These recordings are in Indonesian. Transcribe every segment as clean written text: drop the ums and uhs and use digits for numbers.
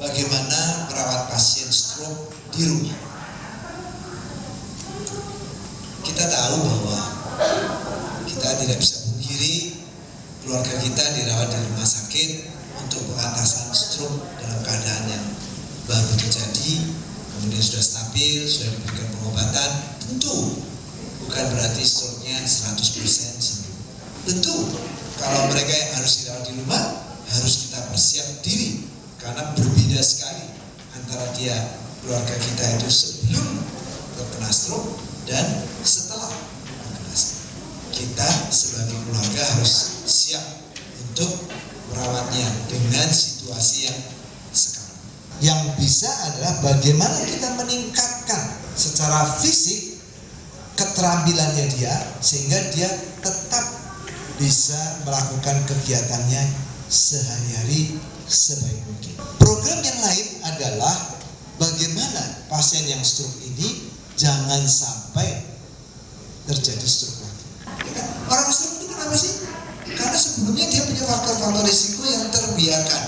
bagaimana merawat pasien stroke di rumah. Kita tahu bahwa kita tidak bisa pungkiri keluarga kita dirawat di rumah sakit untuk pengatasan stroke dalam keadaan yang baru terjadi, kemudian sudah stabil, sudah diberikan pengobatan. Tentu bukan berarti stroke-nya 100% sembuh. Tentu kalau mereka yang harus dirawat di rumah, harus kita bersiap diri, karena berbeda sekali antara dia keluarga kita itu sebelum terkena stroke dan setelah terkena stroke. Kita sebagai keluarga harus siap untuk merawatnya dengan situasi yang sekarang. Yang bisa adalah bagaimana kita meningkatkan secara fisik keterampilannya dia, sehingga dia tetap bisa melakukan kegiatannya sehari-hari sebaik mungkin. Program yang lain adalah bagaimana pasien yang stroke ini jangan sampai terjadi stroke lagi. Orang stroke itu kenapa sih? Karena sebelumnya dia punya faktor-faktor risiko yang terbiarkan,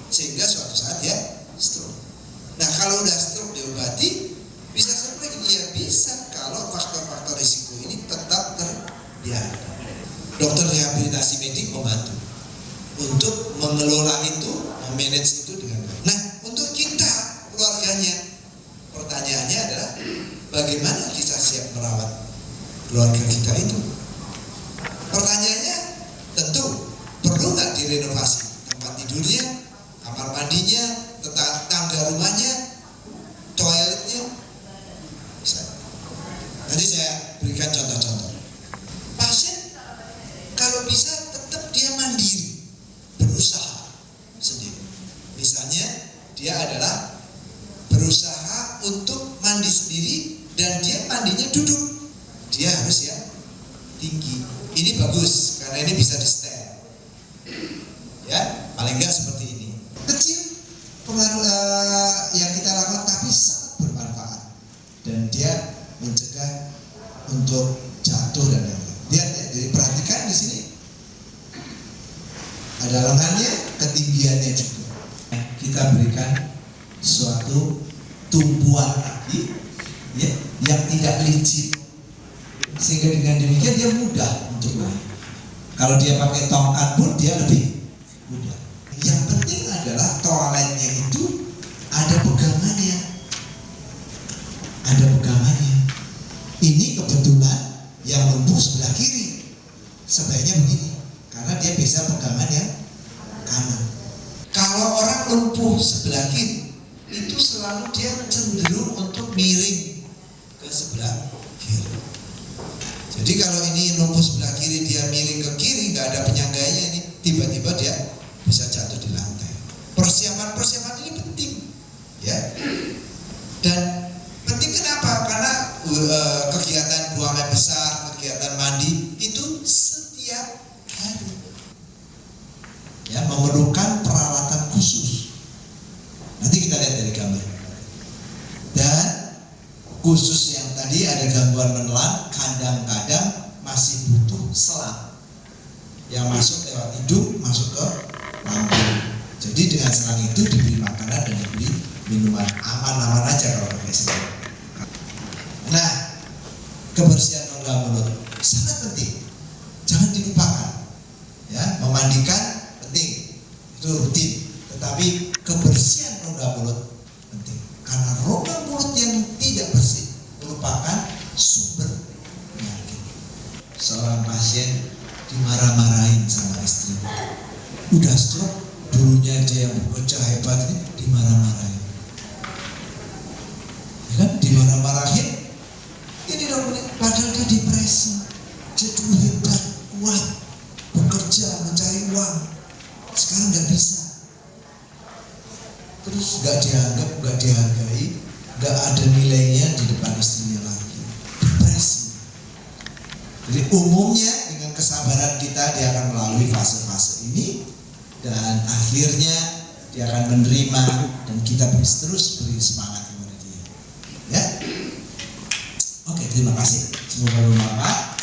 sehingga suatu saat dia stroke. Nah, kalau udah stroke diobati, bisa stroke lagi? Ya bisa, kalau faktor-faktor risiko ini tetap terbiarkan. Dokter rehabilitasi medik membantu untuk mengelola itu, memanage itu dengan baik. Nah, untuk kita keluarganya, pertanyaannya adalah bagaimana kita siap merawat keluarga kita itu? Pertanyaannya tentu perlu nggak direnovasi tempat tidurnya, kamar mandinya, tangga rumahnya, toiletnya? Bisa. Nanti saya berikan contoh-contoh. Pasien kalau bisa tetap dia mandiri, berusaha sendiri. Misalnya dia adalah berusaha untuk mandi sendiri dan dia mandinya duduk. Dia harus ya tinggi. Ini bagus karena ini bisa di stand. Ya, paling enggak seperti ini. Kecil pengaruh yang kita lakukan tapi sangat bermanfaat dan dia mencegah untuk jatuh dan lain-lain. Lihat ya, jadi perhatikan di sini. Ada lengannya, ketinggiannya juga. Kita berikan suatu tumpuan kaki ya, yang tidak licin, sehingga dengan demikian dia mudah untuk naik. Kalau dia pakai tongkat pun dia lebih mudah. Yang penting adalah toiletnya itu ada pegangannya. Ada pegangannya. Ini kebetulan yang lumpuh sebelah kiri. Sebaiknya begini, karena dia bisa pegangan yang kanan. Kalau orang lumpuh sebelah kiri, itu selalu dia cenderung untuk miring ke sebelah kiri. Jadi kalau ini lumpuh sebelah kiri, dia miring ke kiri, nggak ada penyangganya, ini tiba-tiba dia bisa jatuh di lantai. Persiapan ini penting, ya. Dan penting kenapa? Karena kegiatan buang air besar, kegiatan mandi itu setiap hari, ya, memerlukan peralatan khusus. Nanti kita lihat dari gambar. Dan khusus yang tadi ada gangguan menelan, kadang-kadang masih butuh selang yang masuk lewat hidung, masuk ke lambung. Jadi dengan selang itu diberi makanan dan diberi minuman. Aman-aman aja kalau pakai selang. Nah, kebersihan rongga mulut sangat penting, jangan dilupakan. Ya, memandikan penting, itu rutin. Tetapi kebersihan rongga mulut penting, karena rongga mulut yang tidak bersih merupakan sumber penyakit. Seorang pasien dimarah-marahin sama istrinya. Udah stroke, dulunya dia yang bekerja hebat ini dimarah-marahin. Ya kan, dimarah-marahin. Ini dong, padahal dia depresi. Dia dulu hebat, kuat, bekerja, mencari uang. Sekarang nggak bisa. Terus nggak dianggap, nggak dihargai, nggak ada nilainya di depan istrinya lagi. Depresi. Jadi umumnya dengan kesabaran kita dia akan melalui fase-fase ini dan akhirnya dia akan menerima dan kita terus beri semangat kepada dia. Ya. Oke, terima kasih. Semoga bermanfaat.